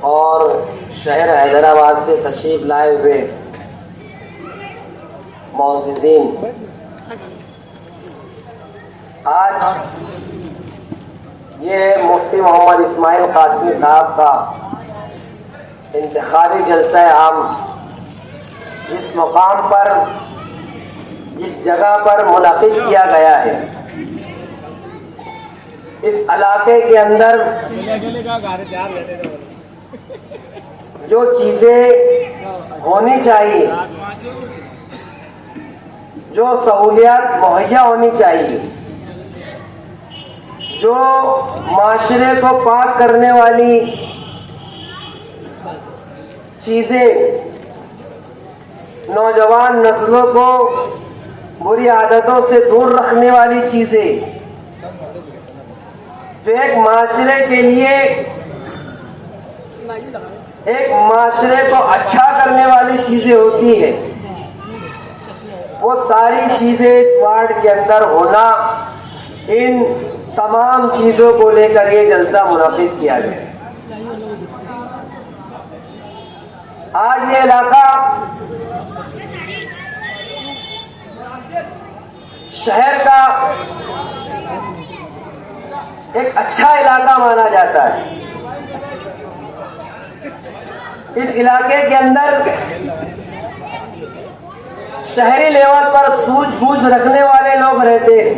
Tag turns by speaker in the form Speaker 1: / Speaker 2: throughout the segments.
Speaker 1: और शहर हैदराबाद से तशरीफ लाए हुए मौज़िज़ीन, आज ये मुफ्ती मोहम्मद इस्माइल कासमी साहब का इंतखाबी जलसा आम इस मुकाम पर, इस जगह पर मुनक़िद किया गया है। इस इलाके के अंदर जो चीज़ें होनी चाहिए, जो सहूलियात मुहैया होनी चाहिए, जो माशरे को पाक करने वाली चीज़ें, नौजवान नस्लों को बुरी आदतों से दूर रखने वाली चीज़ें, जो एक माशरे के लिए, एक माशरे को अच्छा करने वाली चीज़ें होती है, वो सारी चीज़ें इस वार्ड के अंदर होना, इन तमाम चीज़ों को लेकर ये जलसा मुनक़िद किया गया। आज ये इलाका शहर का एक अच्छा इलाका माना जाता है। इस इलाके के अंदर शहरी लेवल पर सूझबूझ रखने वाले लोग रहते हैं।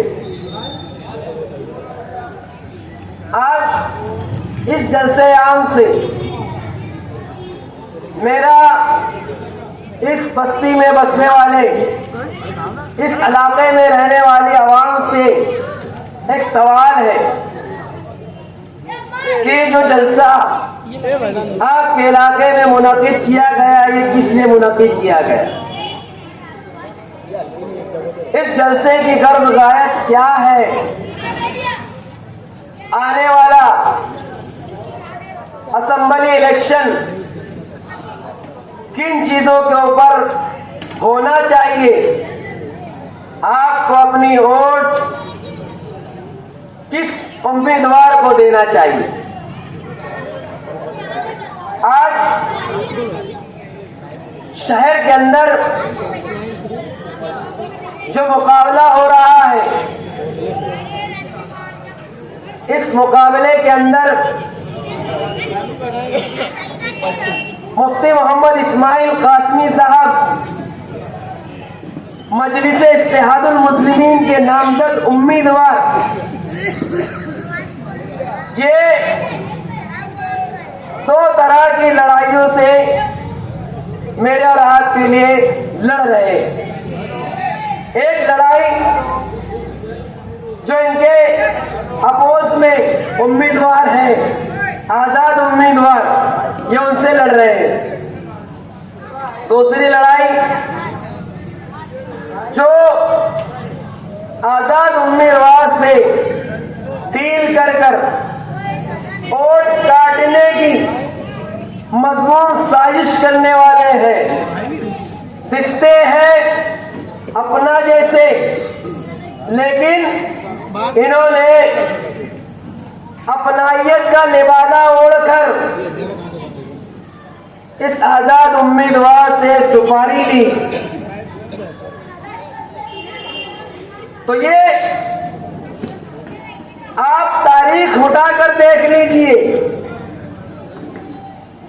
Speaker 1: आज इस जलसे आम से मेरा इस बस्ती में बसने वाले, इस इलाके में रहने वाली आवाम से एक सवाल है कि जो जलसा आपके इलाके में मुनक़िद किया गया, ये किस लिए मुनक़िद किया गया? इस जलसे की गर्द गायत क्या है? आने वाला असेंबली इलेक्शन किन चीजों के ऊपर होना चाहिए? आपको अपनी वोट किस उम्मीदवार को देना चाहिए? आज शहर के अंदर जो मुकाबला हो रहा है, इस मुकाबले के अंदर मुफ्ती मोहम्मद इस्माइल कासमी साहब मजलिस इत्तेहादुल मुस्लिमीन के नामजद उम्मीदवार, ये दो तरह की लड़ाइयों से मेरे और आपके लिए लड़ रहे हैं। एक लड़ाई जो इनके अपोज में उम्मीदवार है, आजाद उम्मीदवार, ये उनसे लड़ रहे हैं। दूसरी लड़ाई जो आजाद उम्मीदवार से डील कर वोट काटने की मजबूत साजिश करने वाले हैं। दिखते हैं अपना जैसे, लेकिन इन्होंने अपनाइयत का लिबादा ओढ़कर इस आजाद उम्मीदवार से सुपारी ली। तो ये आप तारीख उठाकर देख लीजिए,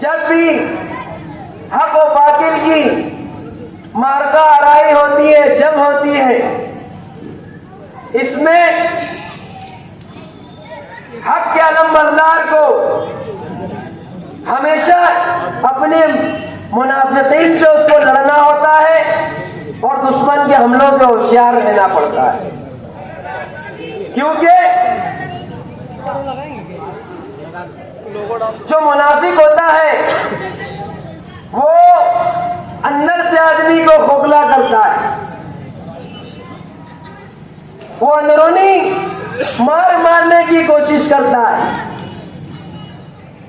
Speaker 1: जब भी हक और बातिल की मार्का आराई होती है, जब होती है, इसमें हक के अलमबरदार को हमेशा अपने मुनाफिकीन से उसको लड़ना होता है और दुश्मन के हमलों से होशियार रहना पड़ता है, क्योंकि जो मुनाफिक होता है वो अंदर से आदमी को खोखला करता है, वो अंदरूनी मारने की कोशिश करता है।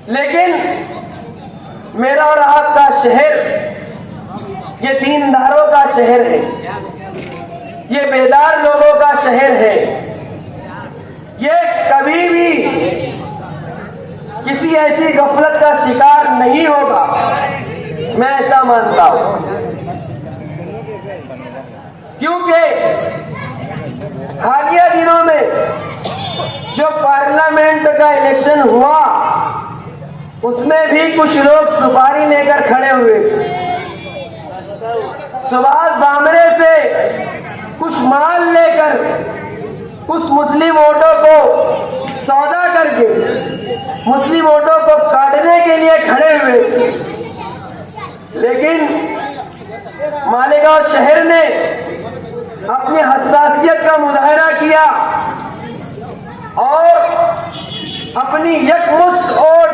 Speaker 1: लेकिन मेरा और आपका शहर ये दीनदारों का शहर है, ये बेदार लोगों का शहर है। ये कभी भी किसी ऐसी गफलत का शिकार नहीं होगा, मैं ऐसा मानता हूं। क्योंकि हालिया दिनों में जो पार्लियामेंट का इलेक्शन हुआ उसमें भी कुछ लोग सुपारी लेकर खड़े हुए थे। सुभाष भामरे से कुछ माल लेकर उस मुस्लिम वोटों को सौदा करके मुस्लिम वोटों को काटने के लिए खड़े हुए थे। लेकिन मालेगांव शहर ने अपनी हसासियत का मुजाहरा किया और अपनी यकमुश्त वोट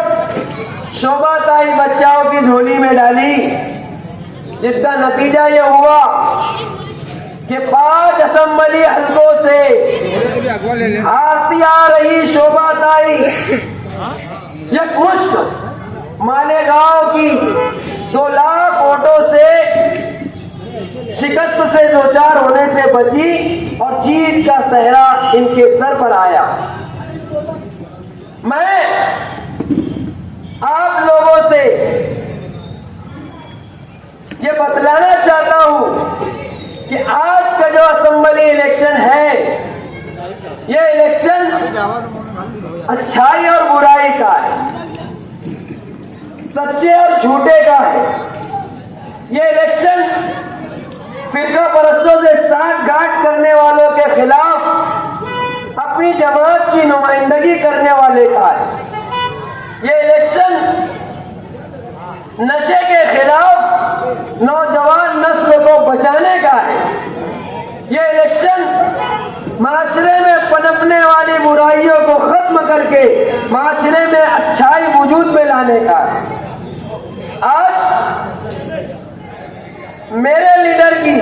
Speaker 1: शोभाताई बच्चाओं की झोली में डाली, जिसका नतीजा यह हुआ कि 5 असेंबली हलकों से हारती आ रही शोभाताई यकमुश्त मालेगांव की 2 लाख वोटों से शिकस्त से 2-4 होने से बची और जीत का सहरा इनके सर पर आया। मैं आप लोगों से ये बतलाना चाहता हूं कि आज का जो असेंबली इलेक्शन है, ये इलेक्शन अच्छाई और बुराई का है, सच्चे और झूठे का है। ये इलेक्शन फिरका परस्तों से साठगांठ करने वालों के खिलाफ अपनी जमात की नुमाइंदगी करने वाले का है। ये इलेक्शन नशे के खिलाफ नौजवान नस्ल को बचाने का है। ये इलेक्शन माशरे में पनपने वाली बुराइयों को खत्म करके माशरे में अच्छाई वजूद में लाने का है। आज मेरे लीडर की,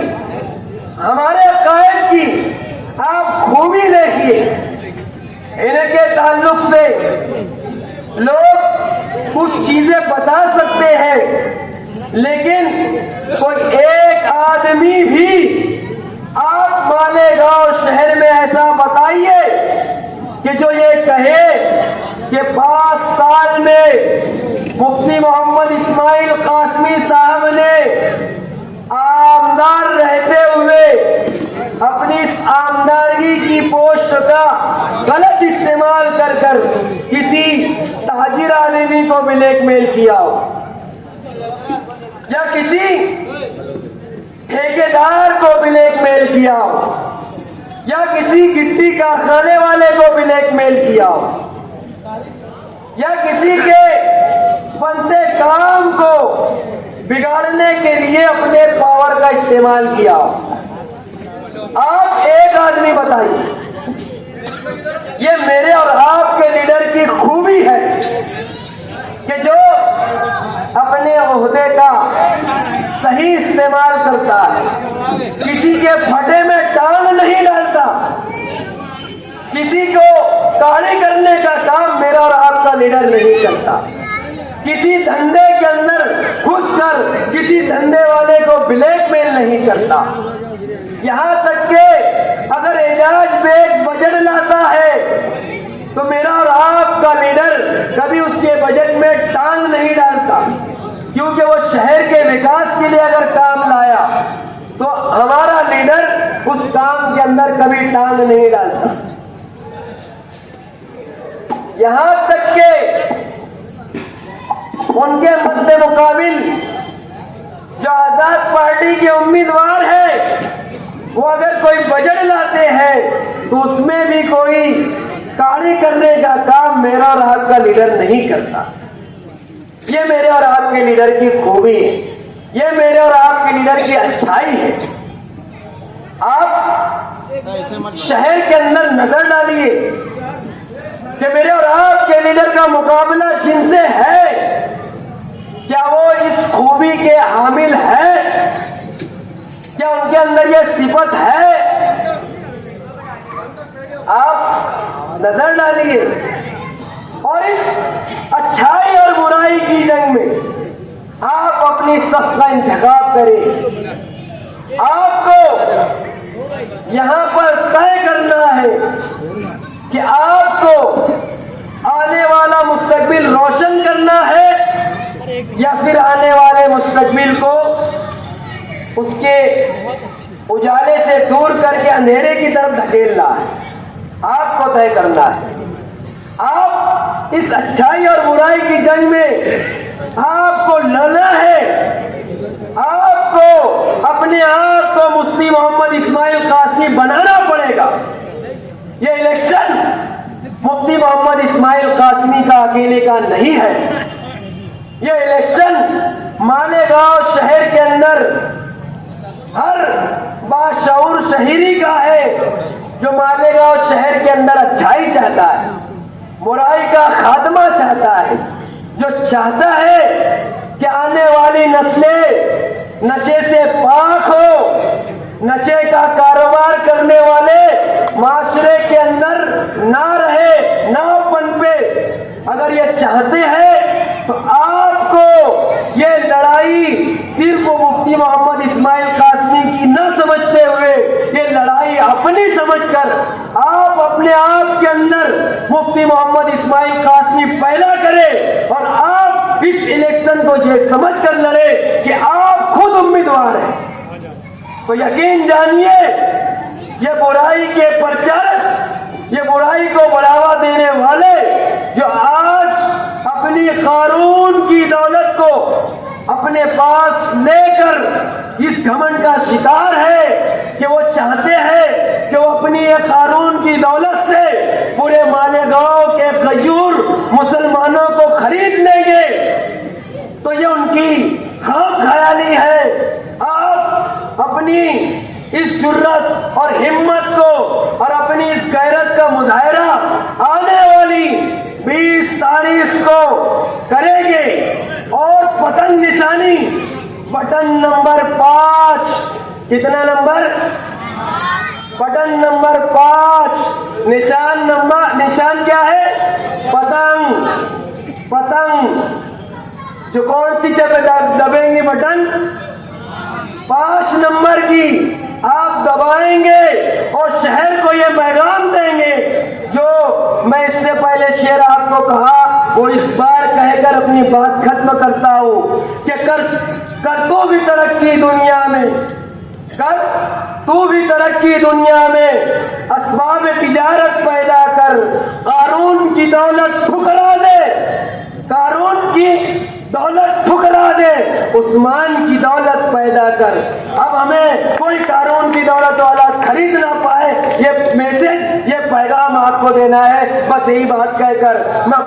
Speaker 1: हमारे कायद की आप खूबी देखिए। इनके ताल्लुक से लोग कुछ चीजें बता सकते हैं, लेकिन कोई एक आदमी भी आप मालेगांव शहर में ऐसा बताइए कि जो ये कहे कि 5 साल में मुफ्ती मोहम्मद इस्माइल कासमी साहब ने आमदार रहते हुए अपनी इस आमदारगी की पोस्ट का गलत इस्तेमाल कर कर किसी ताजिर आदमी को ब्लैकमेल किया हो, या किसी ठेकेदार को ब्लैकमेल किया हो, या किसी गिट्टी कारखाने वाले को ब्लैकमेल किया हो, या किसी के बनते काम को बिगाड़ने के लिए अपने पावर का इस्तेमाल किया। आप एक आदमी बताइए। ये मेरे और आपके लीडर की खूबी है कि जो अपने ओहदे का सही इस्तेमाल करता है, किसी के फटे में टांग नहीं डालता, किसी को काढ़ी करने का काम मेरा और आपका लीडर नहीं करता, किसी धंधे के अंदर घुसकर किसी धंधे वाले को ब्लैकमेल नहीं करता। यहाँ तक कि अगर एजाज बेग बजट लाता है तो मेरा और आपका लीडर कभी उसके बजट में टांग नहीं डालता, क्योंकि वो शहर के विकास के लिए अगर काम लाया तो हमारा लीडर उस काम के अंदर कभी टांग नहीं डालता। यहाँ तक कि उनके मद्दे मुकाबिल जो आजाद पार्टी के उम्मीदवार हैं, वो अगर कोई बजट लाते हैं तो उसमें भी कोई काढ़ी करने का काम मेरा और आपका लीडर नहीं करता। ये मेरे और आपके लीडर की खूबी है, ये मेरे और आपके लीडर की अच्छाई है। आप शहर के अंदर नजर डालिए कि मेरे और आपके लीडर का मुकाबला जिनसे है, क्या वो इस खूबी के हामिल है? क्या उनके अंदर ये सिफत है? आप नजर डालिए और इस अच्छाई और बुराई की जंग में आप अपनी सफ का इंतखाब करें। आपको यहां पर तय करना है कि आपको आने वाला मुस्तकबिल रोशन करना है या फिर आने वाले मुस्तकबिल को उसके उजाले से दूर करके अंधेरे की तरफ धकेलना है। आपको तय करना है। आप इस अच्छाई और बुराई की जंग में आपको लड़ना है। आपको अपने आप को मुफ्ती मोहम्मद इस्माइल कासमी बनाना पड़ेगा। ये इलेक्शन मुफ्ती मोहम्मद इस्माइल कासमी का अकेले का नहीं है। ये इलेक्शन मालेगांव शहर के अंदर हर बाशऊर शहरी का है जो मालेगांव शहर के अंदर अच्छाई चाहता है, बुराई का खात्मा चाहता है, जो चाहता है कि आने वाली नस्लें नशे से पाक हो, नशे का कारोबार करने वाले माशरे के अंदर ना रहे, ना पनपे। अगर ये चाहते हैं तो आपको ये लड़ाई सिर्फ मुफ्ती मोहम्मद इस्माइल कासमी की न समझते हुए ये लड़ाई अपनी समझकर आप अपने आप के अंदर मुफ्ती मोहम्मद इस्माइल कासमी पैदा करें और आप इस इलेक्शन को ये समझकर लड़े कि आप खुद उम्मीदवार हैं। तो यकीन जानिए ये बुराई के प्रचारक, ये बुराई को बढ़ावा देने वाले जो आज अपनी कानून की दौलत को अपने पास लेकर इस घमंड का शिकार है कि वो चाहते हैं कि वो अपनी ये कानून की दौलत से पूरे मालेगांव के गयूर मुसलमानों को खरीद लेंगे, तो ये उनकी खाम ख्याली है। आप अपनी इस जुर्रत और हिम्मत को और अपनी इस गैरत का मुजाहरा आने वाली 20 तारीख को करेंगे और बटन निशानी बटन नंबर 5, कितना नंबर? बटन नंबर 5, निशान क्या है? पतंग। पतंग जो कौन सी जगह दबेंगे? बटन 5 नंबर की आप दबाएंगे और शहर को ये पैगाम देंगे जो मैं इससे पहले शेर आपको कहा वो इस बार कहकर अपनी बात खत्म करता हूं कि कर तू भी तरक्की दुनिया में, कर तू भी तरक्की दुनिया में, असबाब तिजारत पैदा कर, कानून की दौलत ठुकरा दे, कानून की दौलत ठुकरा दे, उस्मान की दौलत पैदा कर। अब हमें कोई कानून की दौलत वाला खरीद ना पाए, ये मैसेज, ये पैगाम आपको देना है। बस यही बात कहकर मैं